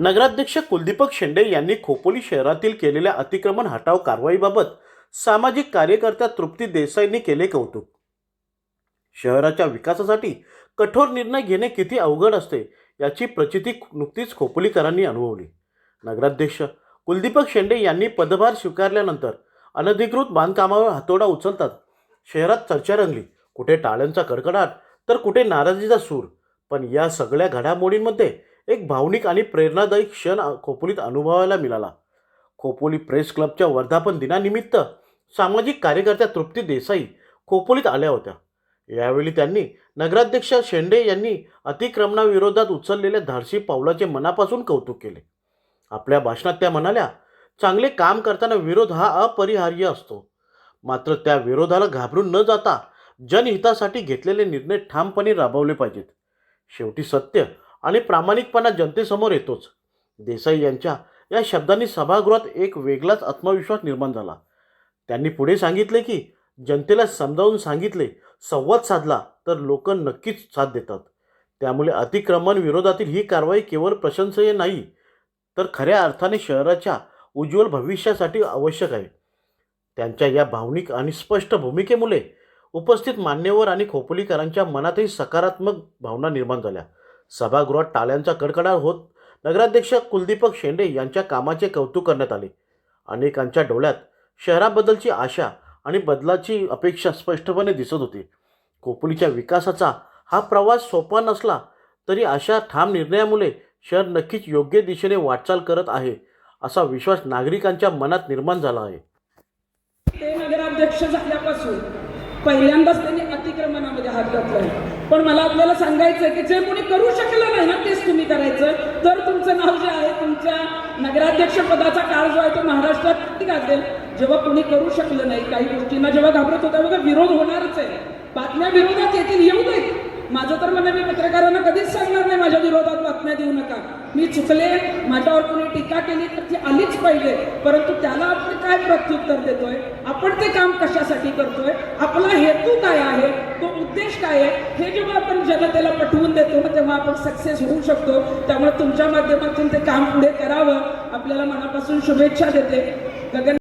नगराध्यक्ष कुलदीपक शेंडे यांनी खोपोली शहरातील केलेल्या अतिक्रमण हटाव कारवाईबाबत सामाजिक कार्यकर्त्या तृप्ती देसाईंनी केले कौतुक। शहराच्या विकासासाठी कठोर निर्णय घेणे किती अवघड असते याची प्रचिती नुकतीच खोपोलीकरांनी अनुभवली। नगराध्यक्ष कुलदीपक शेंडे यांनी पदभार स्वीकारल्यानंतर अनधिकृत बांधकामावर हातोडा उचलतात शहरात चर्चा रंगली। कुठे टाळ्यांचा कडकडाट तर कुठे नाराजीचा सूर। पण या सगळ्या घडामोडींमध्ये एक भावनिक आणि प्रेरणादायी क्षण खोपोलीत अनुभवायला मिळाला। खोपोली प्रेस क्लबच्या वर्धापन दिनानिमित्त सामाजिक कार्यकर्त्या तृप्ती देसाई खोपोलीत आल्या होत्या। यावेळी त्यांनी नगराध्यक्ष शेंडे यांनी अतिक्रमणाविरोधात उचललेल्या धाडसी पावलाचे मनापासून कौतुक केले। आपल्या भाषणात त्या म्हणाल्या, चांगले काम करताना विरोध हा अपरिहार्य असतो, मात्र त्या विरोधाला घाबरून न जाता जनहितासाठी घेतलेले निर्णय ठामपणे राबवले पाहिजेत। शेवटी सत्य आणि प्रामाणिकपणा जनतेसमोर येतोच। देसाई यांच्या या शब्दांनी सभागृहात एक वेगळाच आत्मविश्वास निर्माण झाला। त्यांनी पुढे सांगितले की जनतेला समजावून सांगितले, संवाद साधला तर लोक नक्कीच साथ देतात। त्यामुळे अतिक्रमण विरोधातील ही कारवाई केवळ प्रशंसनीय नाही, तर खऱ्या अर्थाने शहराच्या उज्ज्वल भविष्यासाठी आवश्यक आहे। त्यांच्या या भावनिक आणि स्पष्ट भूमिकेमुळे उपस्थित मान्यवर आणि खोपोलीकरांच्या मनातही सकारात्मक भावना निर्माण झाल्या। सभागृहात टाळ्यांचा कडकडाट होत नगराध्यक्ष कुलदीपक शेंडे यांच्या कामाचे कौतुक करण्यात आले। अनेकांच्या डोळ्यात शहराबद्दलची आशा आणि बदलाची अपेक्षा स्पष्टपणे दिसत होती। खोपोलीच्या विकासाचा हा प्रवास सोपा नसला तरी अशा ठाम निर्णयामुळे शहर नक्कीच योग्य दिशेने वाटचाल करत आहे असा विश्वास नागरिकांच्या मनात निर्माण झाला आहे। ते नगराध्यक्ष झाल्यापासून पहिल्यांदाच त्यांनी अतिक्रमणामध्ये हात घातलाय। पण मला आपल्याला सांगायचं आहे की जे कोणी करू शकलं नाही ना तेच तुम्ही करायचं। तर तुमचं नाव जे आहे तुमच्या नगराध्यक्ष पदाचा काळ जो आहे तो महाराष्ट्रात गाजेल। जेव्हा कोणी करू शकलं नाही काही गोष्टींना जेव्हा घाबरत होता बघा विरोध होणारच आहे, बातम्या विरोधात येतील, येऊ देत। माझं तर म्हणणं मी पत्रकारांना कधीच सांगणार नाही माझ्या विरोधात बातम्या देऊ नका। मी चुकले, माझ्यावर कोणी टीका केली तर ती आलीच पाहिजे, परंतु त्याला आपण काय प्रत्युत्तर देतोय, आपण ते काम कशासाठी करतोय, आपला हेतू काय आहे, तो उद्देश काय आहे, हे जेव्हा आपण जनतेला पटवून देतो ना तेव्हा आपण सक्सेस होऊ शकतो। त्यामुळे तुमच्या माध्यमातून ते काम पुढे करावं आपल्याला मनापासून शुभेच्छा देते। गगन